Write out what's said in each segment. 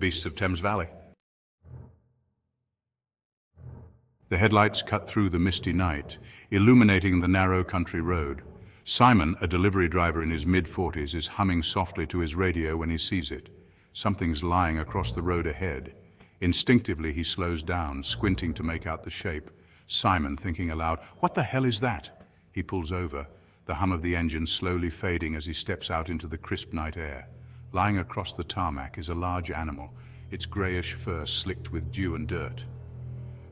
beasts of Thames Valley. The headlights cut through the misty night, illuminating the narrow country road. Simon, a delivery driver in his mid-40s, is humming softly to his radio when he sees it. Something's lying across the road ahead. Instinctively, he slows down, squinting to make out the shape. Simon, thinking aloud, "What the hell is that?" He pulls over, the hum of the engine slowly fading as he steps out into the crisp night air. Lying across the tarmac is a large animal, its greyish fur slicked with dew and dirt.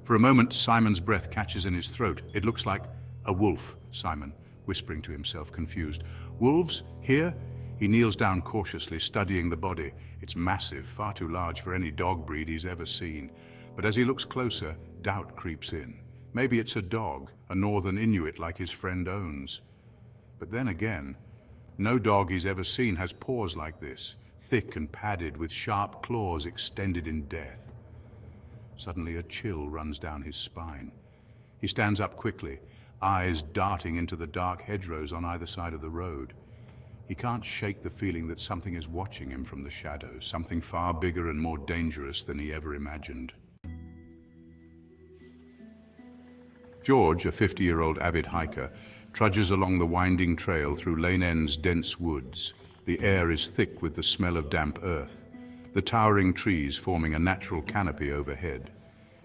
For a moment, Simon's breath catches in his throat. It looks like a wolf, Simon, whispering to himself, confused. "Wolves? Here?" He kneels down cautiously, studying the body. It's massive, far too large for any dog breed he's ever seen. But as he looks closer, doubt creeps in. Maybe it's a dog, a northern Inuit like his friend owns. But then again, no dog he's ever seen has paws like this, thick and padded with sharp claws extended in death. Suddenly a chill runs down his spine. He stands up quickly, eyes darting into the dark hedgerows on either side of the road. He can't shake the feeling that something is watching him from the shadows, something far bigger and more dangerous than he ever imagined. George, a 50-year-old avid hiker, trudges along the winding trail through Lane End's dense woods. The air is thick with the smell of damp earth, the towering trees forming a natural canopy overhead.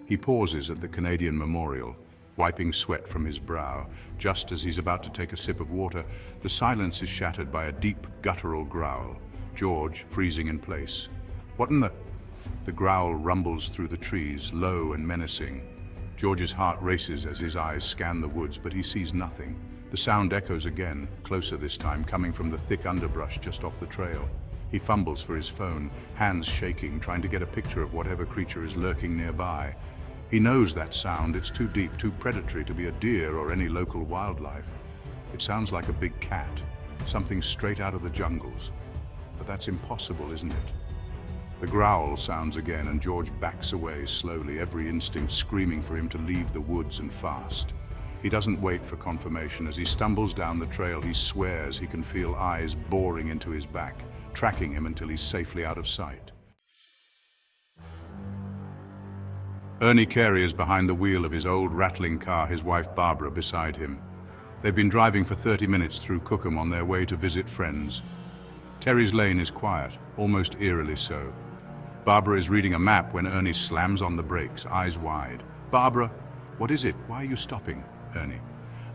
He pauses at the Canadian Memorial, wiping sweat from his brow. Just as he's about to take a sip of water, the silence is shattered by a deep, guttural growl. George, freezing in place. "What in the—" The growl rumbles through the trees, low and menacing. George's heart races as his eyes scan the woods, but he sees nothing. The sound echoes again, closer this time, coming from the thick underbrush just off the trail. He fumbles for his phone, hands shaking, trying to get a picture of whatever creature is lurking nearby. He knows that sound. It's too deep, too predatory to be a deer or any local wildlife. It sounds like a big cat, something straight out of the jungles. But that's impossible, isn't it? The growl sounds again, and George backs away slowly, every instinct screaming for him to leave the woods and fast. He doesn't wait for confirmation. As he stumbles down the trail, he swears he can feel eyes boring into his back, tracking him until he's safely out of sight. Ernie Carey is behind the wheel of his old rattling car, his wife Barbara beside him. They've been driving for 30 minutes through Cookham on their way to visit friends. Terry's Lane is quiet, almost eerily so. Barbara is reading a map when Ernie slams on the brakes, eyes wide. "Barbara, what is it? Why are you stopping?" Ernie.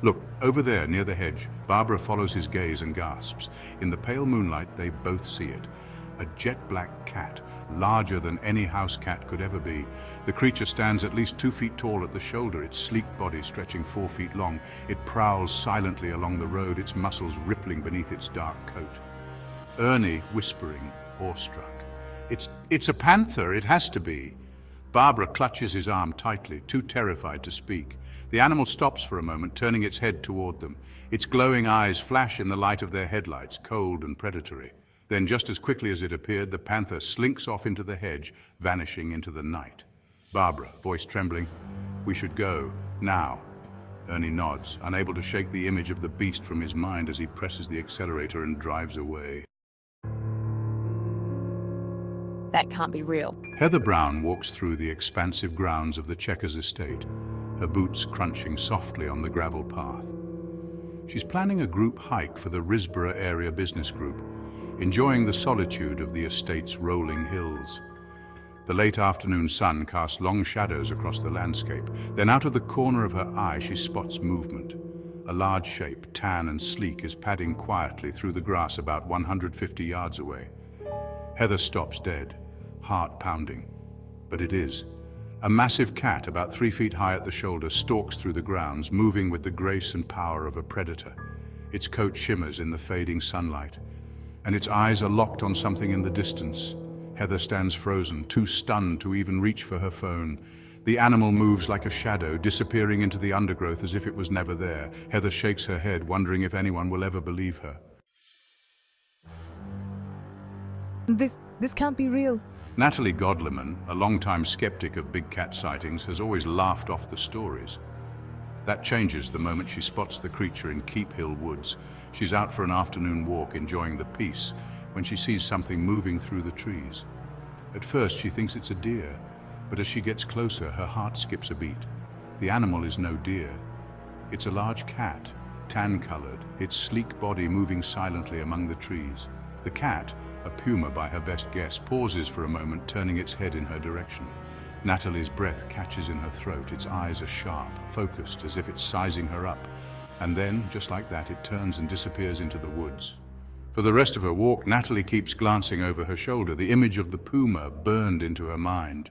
"Look, over there, near the hedge." Barbara follows his gaze and gasps. In the pale moonlight, they both see it. A jet-black cat, larger than any house cat could ever be. The creature stands at least 2 feet tall at the shoulder, its sleek body stretching 4 feet long. It prowls silently along the road, its muscles rippling beneath its dark coat. Ernie whispering, awestruck. It's a panther, it has to be." Barbara clutches his arm tightly, too terrified to speak. The animal stops for a moment, turning its head toward them. Its glowing eyes flash in the light of their headlights, cold and predatory. Then, just as quickly as it appeared, the panther slinks off into the hedge, vanishing into the night. Barbara, voice trembling, "We should go, now." Ernie nods, unable to shake the image of the beast from his mind as he presses the accelerator and drives away. That can't be real. Heather Brown walks through the expansive grounds of the Chequers estate, her boots crunching softly on the gravel path. She's planning a group hike for the Risborough Area Business Group, enjoying the solitude of the estate's rolling hills. The late afternoon sun casts long shadows across the landscape. Then out of the corner of her eye she spots movement. A large shape, tan and sleek, is padding quietly through the grass about 150 yards away. Heather stops dead, heart pounding. But it is. A massive cat, about 3 feet high at the shoulder, stalks through the grounds, moving with the grace and power of a predator. Its coat shimmers in the fading sunlight, and its eyes are locked on something in the distance. Heather stands frozen, too stunned to even reach for her phone. The animal moves like a shadow, disappearing into the undergrowth as if it was never there. Heather shakes her head, wondering if anyone will ever believe her. This can't be real. Natalie Godleman, a longtime skeptic of big cat sightings, has always laughed off the stories. That changes the moment she spots the creature in Keep Hill Woods. She's out for an afternoon walk, enjoying the peace, when she sees something moving through the trees. At first, she thinks it's a deer, but as she gets closer, her heart skips a beat. The animal is no deer. It's a large cat, tan-colored, its sleek body moving silently among the trees. The cat, a Puma by her best guess, pauses for a moment, turning its head in her direction. Natalie's breath catches in her throat. Its eyes are sharp, focused, as if it's sizing her up. And then, just like that, it turns and disappears into the woods. For the rest of her walk, Natalie keeps glancing over her shoulder. The image of the Puma burned into her mind.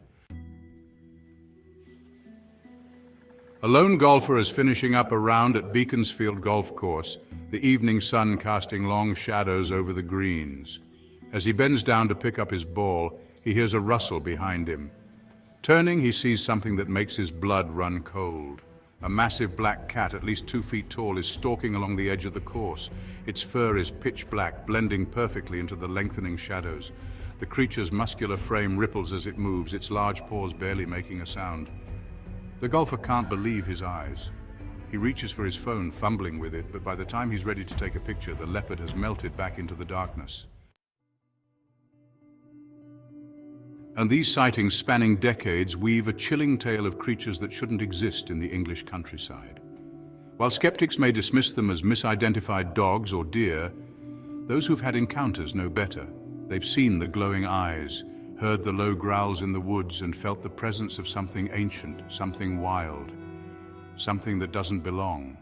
A lone golfer is finishing up a round at Beaconsfield golf course, the evening sun casting long shadows over the greens. As he bends down to pick up his ball, he hears a rustle behind him. Turning, he sees something that makes his blood run cold. A massive black cat, at least 2 feet tall, is stalking along the edge of the course. Its fur is pitch black, blending perfectly into the lengthening shadows. The creature's muscular frame ripples as it moves, its large paws barely making a sound. The golfer can't believe his eyes. He reaches for his phone, fumbling with it, but by the time he's ready to take a picture, the leopard has melted back into the darkness. And these sightings, spanning decades, weave a chilling tale of creatures that shouldn't exist in the English countryside. While skeptics may dismiss them as misidentified dogs or deer, those who've had encounters know better. They've seen the glowing eyes, heard the low growls in the woods, and felt the presence of something ancient, something wild, something that doesn't belong.